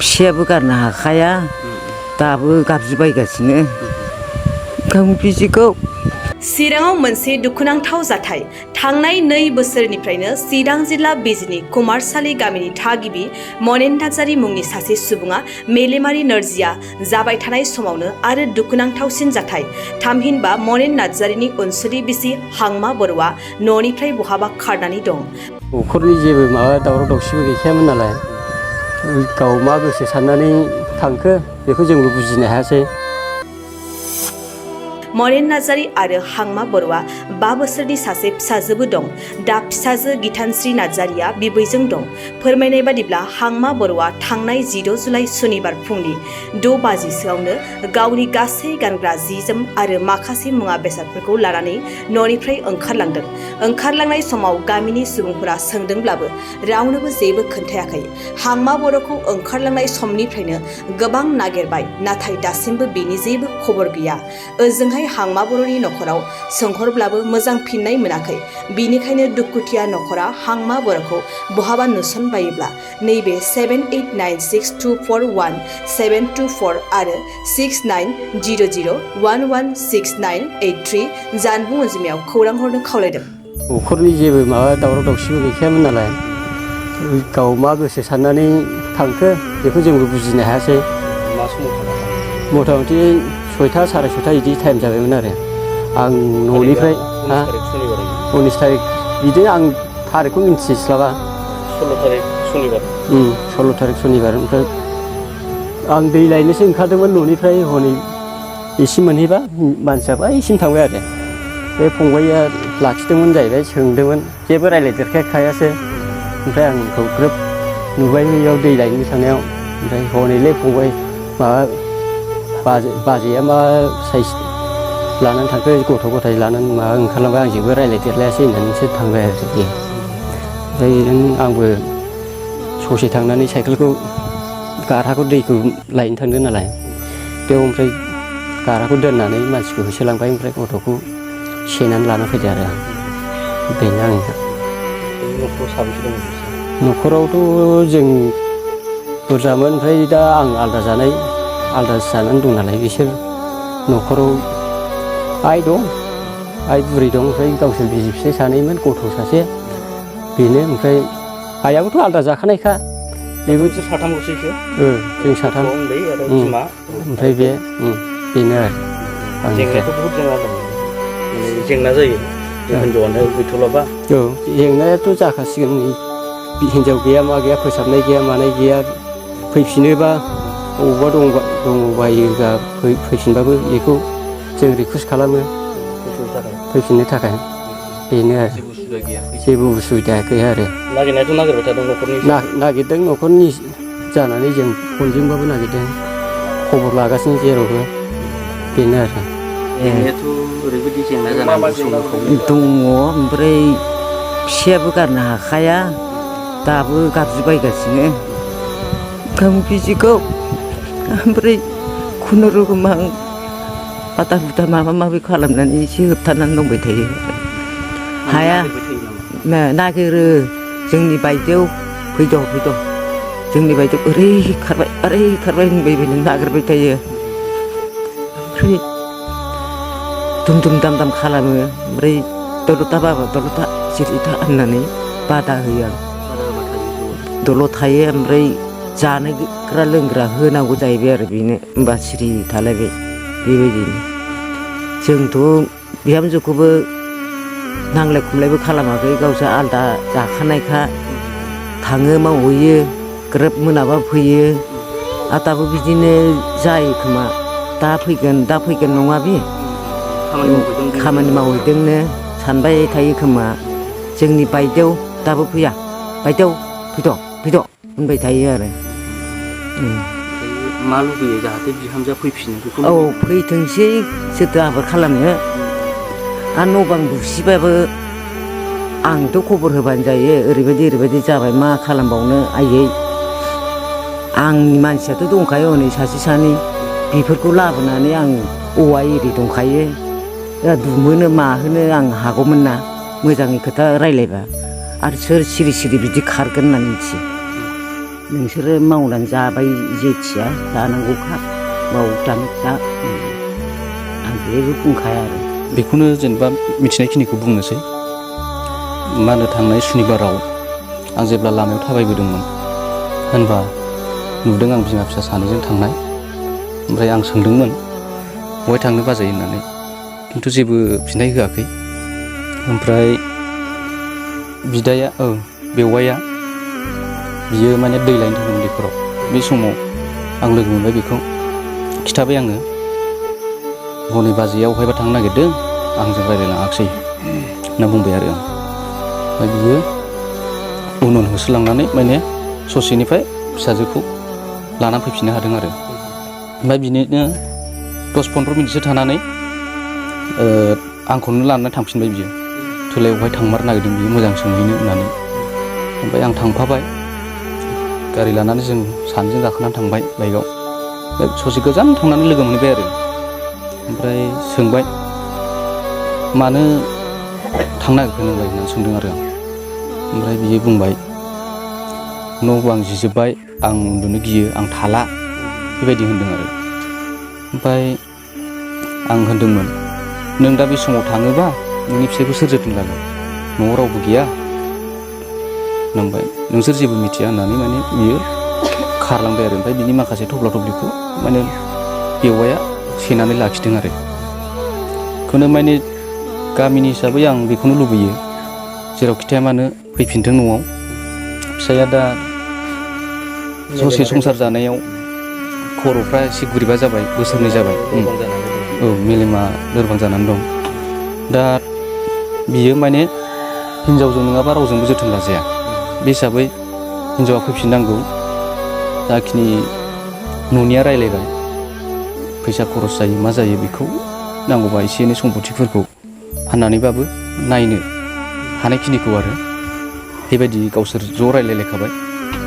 फिसायाबो गारनो हाखाया दाबो गाबज्रिबायगासिनो गावनि बिसिखौ। चिराङाव मोनसे दुखुनांथाव जाथाय। थांनाय 2 बोसोरनिफ्रायनो चिरां जिल्ला बिजनी कुमारसाली गामिनि थागिबि मनेन नार्जारी मुंनि सासे सुबुङा मेलेमारि नोरजिया जाबाय थानाय समावनो आरो दुखुनांथावसिन जाथाय। थामहिनबा मनेन नार्जारीनि अनसुलि बिसि हांमा बर'आ न'निफ्राय बहाबा खारनानै दं। न'खरनि जेबो माबा दावराव दावसिबो गैखायामोन नालाय गाव मा गोसो साननानै थांखो बेखौ जोंबो बुजिनो हायासै। मनेन नार्जारी आरो हांमा बर'आ 5 बोसोरनि सासे फिसाजोबो दं। दा फिसाजो गीतानश्री नार्जारीया बिबैजों दं। फोरमायनाय बादिब्ला हांमा बर'आ थांनाय 16 जुलाइ सुनिबार फुंनि 6 बाजिसोआवनो गावनि गासै गानग्रा जि-जोम आरो माखासे मुवा बेसादफोरखौ लानानै न'निफ्राय ओंखारलांदों। ओंखारलांनाय समाव गामिनि सुबुंफोरा सोंदोंब्लाबो रावनोबो जेबो खोन्थायाखै। हांमा बर'खौ ओंखारलांनाय समनिफ्रायनो गोबां नागिरबाय, नाथाय दासिमबो बेनि जेबो खबर गैया। ओजोंहाय हांमा बर'नि न'खराव सोंहरब्लाबो मोजां फिननाय मोनाखै। बिनिखायनो दुखुथिया न'खरा हांमा बर'खौ बहाबा नुसनबायोब्ला नैबे 7896241724 आरो 6900116983 जानबुं अनजिमायाव खौरां हरनो खावलायदों। न'खरनि जेबो माबा दावराव दावसिबो गैखायामोन नालाय गाव मा गोसो साननानै थांखो बेखौ जोंबो बुजिनो हायासै। मा समाव थांखो? मथा मथि 6टा साराय 6टा बिदि टाइम जाबायमोन आरो आं न'निफ्राय 19 थारिख बिदिनो आं थारिखखौ मिन्थिस्लाबा। 16 थारिख सनिबार। 16 थारिख सनिबार। ओमफ्राय आं दै लायनोसो ओंखारदोंमोन न'निफ्राय हनै एसे मोनहैबा मानसिया बैसिम थांबाय आरो बे फंबाइया लाखिदोंमोन जाहैबाय, सोंदोंमोन जेबो रायज्लायदेरखायासै। ओमफ्राय आंखौ ग्रोब नुबाय बैयाव दै लायनो थांनायाव। ओमफ्राय हनैलै फंबाय माबा बाजैया मा साइज लानानै थांखो गथ' गथाय लानानै माबा ओंखारलांबाय, आंजोंबो रायज्लायदेरलायासै होननानैसो थांबाय आरो बियो। ओमफ्राय आंबो ससे थांनानै साइकेलखौ गारहाखौ दैखौ लायनो थांदों नालाय बेयाव ओमफ्राय गारहाखौ दोननानै मानसिखौ होसोलांबाय। ओमफ्राय गथ'खौ सेनानै लाना फैदो आरो आं। बेनो आंनिया। न'खराव साबेसे दङ? न'खरावथ' जों बुरजामोन। ओमफ्राय दा आं आलादा जानानै दं नालाय बिसोर न'खराव आइ दं, आइ बुरि दं, ओमफ्राय गावसोर बिसि फिसाय सानैमोन, गथ' सासे बेनो। ओमफ्राय आइयाबोथ' आलादा जाखानायखा। बेबो साथामल'सैसो? जों साथाम। उन्दै आरो बिमा। ओमफ्राय बेनो आरो। जेंनायाथ' बहुद जेंना दं, जेंना जायो हिनजावानो गैथ'लाबा। औ जेंनायाथ' जाखासिगोन। हिनजाव गैया मा गैया, फोसाबनाय गैया मानाय गैया। फैफिनोबा बबावबा दंबायोबा फैफिनबाबो बेखौ जों रिकुवेस्ट खालामो फैफिननो थाखाय। बेनो आरो जेबो उसुबिदा गैया आरो। नागिरनायाथ' नागिरबाय थादों न'खरनि? नागिरदों न'खरनि जानानै जों फनजोंबाबो नागिरदों, खबर लागासिनो जेरावबो। बेनो आरो। जेंनायाथ' ओरैबायदि जेंना जानानै दङ। ओमफ्राय फिसायाबो गारनो हाखाया दाबो गाबज्रिबायगासिनो गावनि बिसिखौ। ओमफ्राय खुनुरुखुम आं बादा बुदा माबा माबि खालामनानै एसे होबथानानै दंबाय थायो। हाया नागिरो। जोंनि बायदेव फैद' जोंनि बायदेव ओरै खारबाय होनबाय नागिरबाय थायो। ओमफ्राय दुम दाम खालामो। ओमफ्राय दल'था बाबा दल'था जिराय था होननानै बादा होयो आं। दलद थायो। ओमफ्राय जाग्रा लोंग्रा होनांगौ जाहैबाय आरो बेनो। होमबा सिरि थालायबाय। बेबायदिनो जोंथ' बिहामजोखौबो नांलाय खमलायबो खालामाखै, गावसोर आलादा जाखानायखा। थाङो मावहैयो, ग्रोब मोनाबा फैयो। आरो दाबो बिदिनो जायो खोमा। दा फैगोन नङा बे खामानि मावहैदोंनो सानबाय थायो खोमा। जोंनि बायदेव दाबो फैया, बायदेव फैद' होनबाय थायो आरो। मा लुबैयो? जाहाथे बिहामजोआ फैफिनो बेखौ? औ फैथोंसै, सोरथो आबाद खालामनो। आरो न' बां बुसिबाबो आंथ' खबर होबानो जायो, ओरैबायदि जाबाय मा खालामबावनो आयै। आंनि मानसियाथ' दंखायो हनै सासे सानै, बेफोरखौ लाबोनानै आं औवा एरि दंखायो, दुमहोनो माहोनो आं हागौमोन ना मोजाङै खोथा रायज्लायबा। आरो सोर सिरि बिदि खारगोन होनना मिथियो। नोंसोरो मावनानै जाबाय जेथिया जानांगौखा मावदां जा आं जेबो बुंखाया आरो बेखौनो जेनेबा मिथिनायखिनिखौ बुंनोसै। मा होनो थांनाय सुनिबाराव आं जेब्ला लामायाव थाबायबोदोंमोन होनबा नुदों आं बिमा फिसा सानैजों थांनाय। ओमफ्राय आं सोंदोंमोन बहाय थांनो बाजै होननानै, खिन्थु जेबो फिन्नाय होआखै। ओमफ्राय बिदाया बेवाइया बियो माने दै लायनो थांदोंमोन दैखराव। बे समाव आं लोगो मोनबाय बेखौ, खिथाबाय आङो हनै बाजैया अहायबा थांनो नागिरदों आंजों रायज्लायलाङाखिसै होनना बुंबाय आरो आं। ओमफ्राय बियो उन उन होसोलांनानै माने ससेनिफ्राय फिसाजोखौ लानानै फैफिननो हादों आरो। ओमफ्राय बिनिनो 10-15 मिनिटसो थानानै आंखौनो लानानै थांफिनबाय बियो। थोलायावहाय थांमारनो नागिरदों बियो मोजां सोंहैनो होननानै। ओमफ्राय आं थांफाबाय, गारि लानानै जों सानैजों गाखोनानै थांबाय बाइकआव। ससे गोजान थांनानै लोगो मोनहैबाय आरो। ओमफ्राय सोंबाय मानो थांनो नागिरखो नोंलाय होननानै सोंदों आरो आं। ओमफ्राय बियो बुंबाय न' बां जिजोब्बाय, आं उन्दुनो गियो, आं थाला, बेबायदि होनदों आरो। ओमफ्राय आं होनदोंमोन नों दा बे समाव थाङोबा नोंनि फिसाइखौ सोर जोथोन लागोन, न'आव रावबो गैया होनबाय। नोंसोर जेबो मिथिया होननानै माने बियो खारलांबाय आरो। ओमफ्राय बिनि माखासे थफ्ला थफ्लिखौ माने बेवाइया सेनानै लाखिदों आरो। बेखौनो माने गामिनि हिसाबै आं बेखौनो लुबैयो जेरावखि थाया मानो फैफिनथों न'आव। फिसाया दा ससे संसार जानायाव खर'फ्रा एसे गुरैबा जाबाय, बोसोरनै जाबाय। मेलेमा लोरबां जानानै दं। दा बियो माने हिनजावजों नङाबा रावजोंबो जोथोन लाजाया। बे हिसाबै हिनजावा फैफिननांगौ। जाखिनि न'निया रायलायबाय फैसा खरस जायो मा जायो बेखौ नांगौबा एसे एनै सम्पथिफोरखौ फाननानैबाबो नायनो हानायखिनिखौ आरो। बेबायदि गावसोर ज' रायलायलायखाबाय।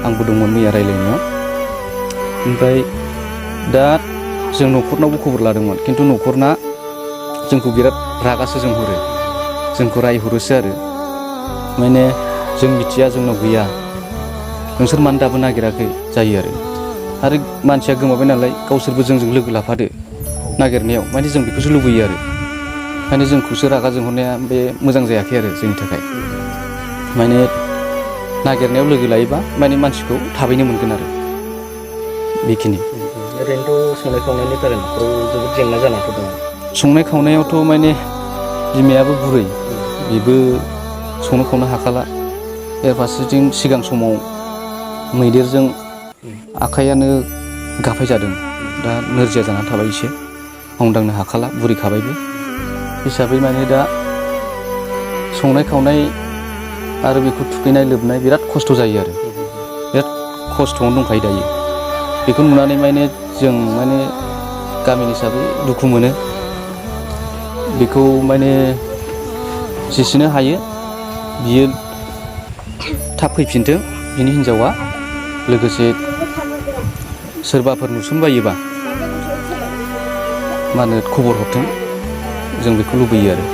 आंबो दंमोन मैया रायलायनायाव। ओमफ्राय दा जों न'खरनावबो खबर लादोंमोन, खिन्थु न'खरना जोंखौ बिराद रागासो जोंहरो, जोंखौ रायहरोसो आरो। माने जों मिथिया, जोंनाव गैया, नोंसोर मानो दाबो नागिराखै जायो आरो मानसिया गोमाबाय नालाय गावसोरबो जोंजों लोगो लाफादो नागिरनायाव, माने जों बेखौसो लुबैयो आरो। ओंखायनो जोंखौसो रागा जोंहरनाया बे मोजां जायाखै आरो जोंनि थाखाय। माने नागिरनायाव लोगो लायोबा माने मानसिखौ थाबैनो मोनगोन आरो। बेखिनि। ओरैनोथ' संनाय खावनायनि थाखाय न'खराव जोबोद जेंना जानानै दङ। संनाय खावनायावथ' माने बिमायाबो बुरै, बेबो संनो खावनो हाखाला। फारसेथिं सिगां समाव मैदेरजों आखाइयानो गाफाय जादों। दा नोरजिया जानानै थाबाय, एसे मावदांनो हाखाला, बुरैखाबायबो हिसाबै माने दा संनाय खावनाय आरो बेखौ थुखैनाय लोबनाय बिराद खस्थ' जायो आरो। बिराद खस्थ'आवनो दंखायो दायो। बेखौ नुनानै माने जों माने गामिनि हिसाबै दुखु मोनो। बेखौ माने जेसेनो हायो बियो थाब फैफिनथों बिनि हिनजावा, लोगोसे सोरबाफोर नुसनबायोबा मा होनो खबर हरथों, जों बेखौ लुबैयो आरो।